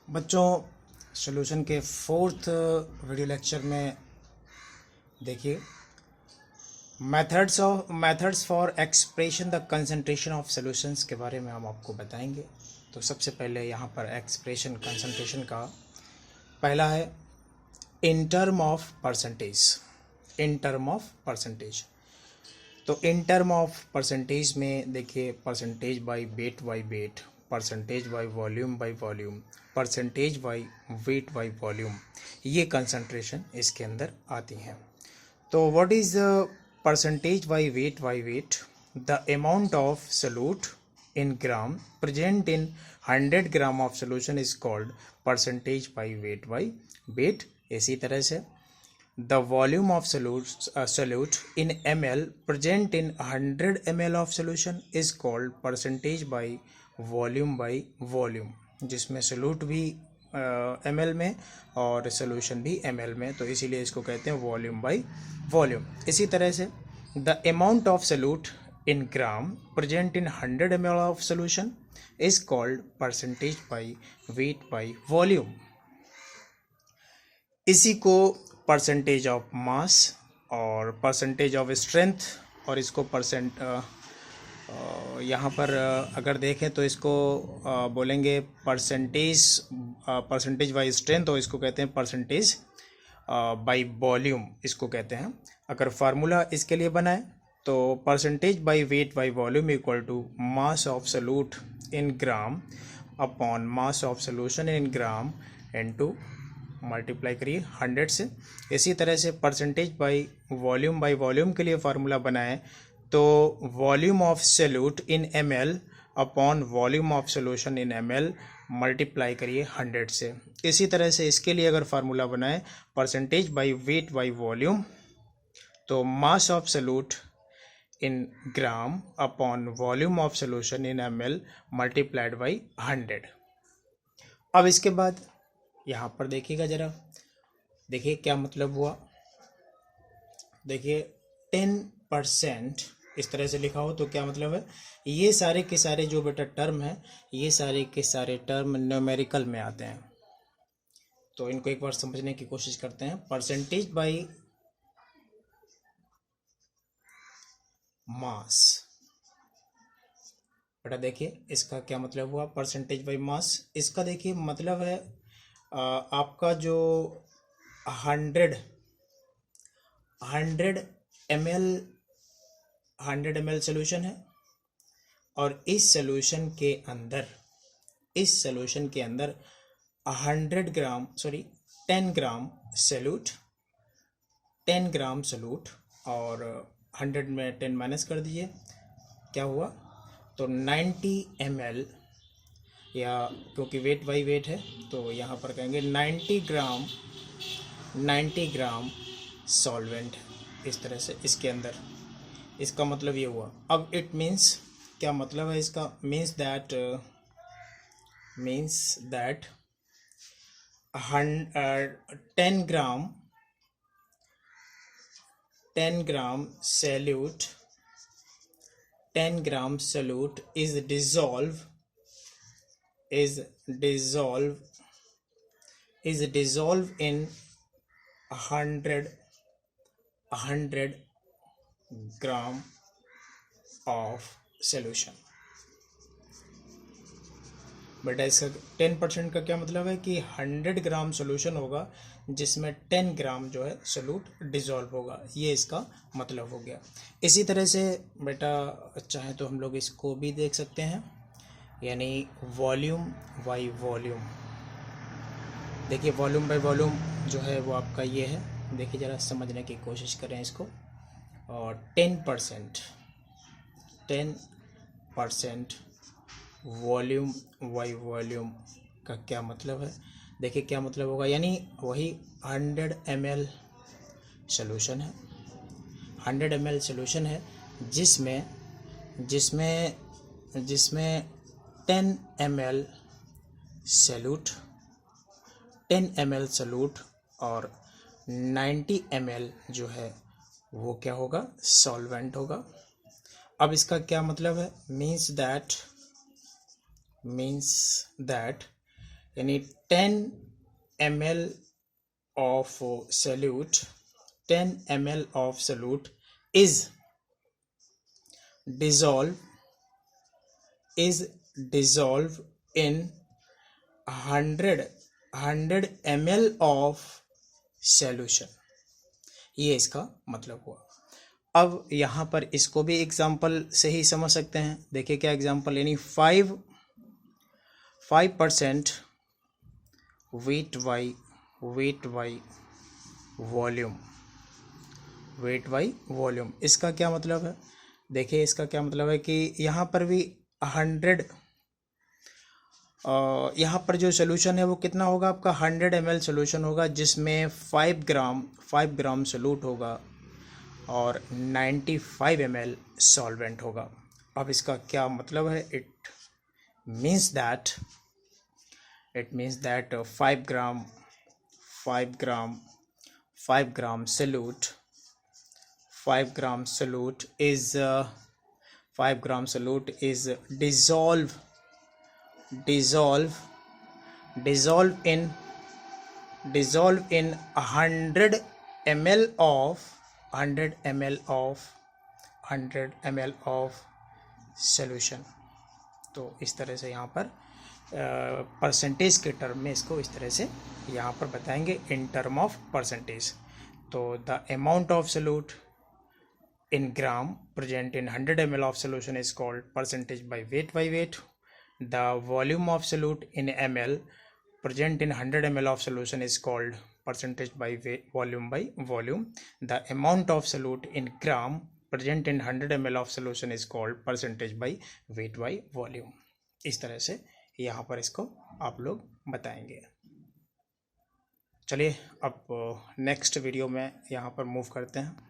बच्चों, सॉल्यूशन के fourth video lecture में देखिए methods for expression the concentration of solutions के बारे में हम आपको बताएंगे। तो सबसे पहले यहाँ पर एक्सप्रेशन कंसंट्रेशन का पहला है in term of percentage. In term of percentage, तो इन टर्म ऑफ परसेंटेज में देखिए percentage by wait, percentage by volume, percentage by weight by volume, ये कंसंट्रेशन इसके अंदर आती हैं। तो what is percentage by wait? The amount of solute in gram present in 100 gram of solution is called percentage by wait. इसी तरह से the volume of solute in ml present in 100 ml of solution is called percentage by volume, जिसमें solute भी ml में और solution भी ml में, तो इसीलिए इसको कहते हैं वॉल्यूम बाय वॉल्यूम। इसी तरह से the amount of solute in gram present in 100 ml of solution is called percentage by weight by volume। इसी को परसेंटेज ऑफ मास और परसेंटेज ऑफ स्ट्रेंथ, और इसको यहाँ पर अगर देखें तो इसको बोलेंगे परसेंटेज बाय स्ट्रेंथ, और इसको कहते हैं परसेंटेज बाय वॉल्यूम, इसको कहते हैं। अगर फार्मूला इसके लिए बनाए तो percentage by weight by volume equal to mass of solute in gram upon mass of solution in gram into multiply करिए 100 से। इसी तरह से परसेंटेज बाय वॉल्यूम के लिए फार्मूला बनाएं तो volume of solute in ml upon volume of solution in ml multiply करिए 100 से। इसी तरह से इसके लिए अगर फार्मूला बनाएं percentage by weight by volume, तो mass of solute in gram upon volume of solution in ml multiplied by 100। अब इसके बाद यहाँ पर देखिएगा जरा, देखिए क्या मतलब हुआ। देखिए 10% इस तरह से लिखा हो तो क्या मतलब है, ये सारे के सारे जो बेटा टर्म है, ये सारे के सारे टर्म न्यूमेरिकल में आते हैं। तो इनको एक बार समझने की कोशिश करते हैं। परसेंटेज बाय मास, बेटा देखिए इसका क्या मतलब हुआ। परसेंटेज बाय मास, इसका देखिए मतलब है आपका जो 100 ml सोल्यूशन है, और इस सोल्यूशन के अंदर 10 ग्राम सोल्यूट, 10 ग्राम सोल्यूट, और 100 में 10 माइनस कर दीजिए, क्या हुआ, तो 90 ml, या क्योंकि वेट बाई वेट है तो यहाँ पर कहेंगे 90 ग्राम सॉल्वेंट है, इस तरह से इसके अंदर। इसका मतलब ये हुआ। अब इट मीन्स, क्या मतलब है इसका, means that 10 gram solute is dissolved in 100 gram of solution. बेटा इसका 10% का क्या मतलब है कि 100 ग्राम सोल्यूशन होगा जिसमें 10 ग्राम जो है सोल्यूट डिजॉल्व होगा, ये इसका मतलब हो गया। इसी तरह से बेटा चाहे तो हम लोग इसको भी देख सकते हैं, यानी वॉल्यूम बाई वॉल्यूम। देखिए वॉल्यूम बाई वॉल्यूम जो है वो आपका ये है, देखिए ज़रा समझने की कोशिश करें इसको। और 10% वॉल्यूम बाई वॉल्यूम का क्या मतलब है, देखिए क्या मतलब होगा, यानी वही 100 ml सोल्यूशन है, 100 ml सोल्यूशन है जिसमें 10 ml सोल्यूट और 90 ml जो है वो क्या होगा, सॉल्वेंट होगा। अब इसका क्या मतलब है, मीन्स दैट यानी 10 ml of solute, 10 ml of solute is dissolved in 100 ml of solution। ये इसका मतलब हुआ। अब यहाँ पर इसको भी एग्जाम्पल से ही समझ सकते हैं। देखिए क्या एग्जाम्पल, यानी 5% weight by वॉल्यूम। इसका क्या मतलब है? देखिए इसका क्या मतलब है कि यहाँ पर भी 100, यहाँ पर जो सोल्यूशन है वो कितना होगा आपका, 100 ml सोल्यूशन होगा, जिसमें 5 ग्राम सोल्यूट होगा और 95 ml सॉल्वेंट होगा। अब इसका क्या मतलब है? It means that 5 gram solute is dissolved in 100 ml of solution। तो इस तरह से यहाँ पर परसेंटेज के टर्म में इसको इस तरह से यहाँ पर बताएंगे इन टर्म ऑफ परसेंटेज। तो the amount of solute in gram present in 100 ml of solution is called percentage by weight। The volume of solute in ml present in 100 ml of solution is called percentage by volume। The amount of solute in gram present in 100 ml of solution is called percentage by volume। इस तरह से यहाँ पर इसको आप लोग बताएंगे। चलिए अब नेक्स्ट वीडियो में यहाँ पर मूव करते हैं।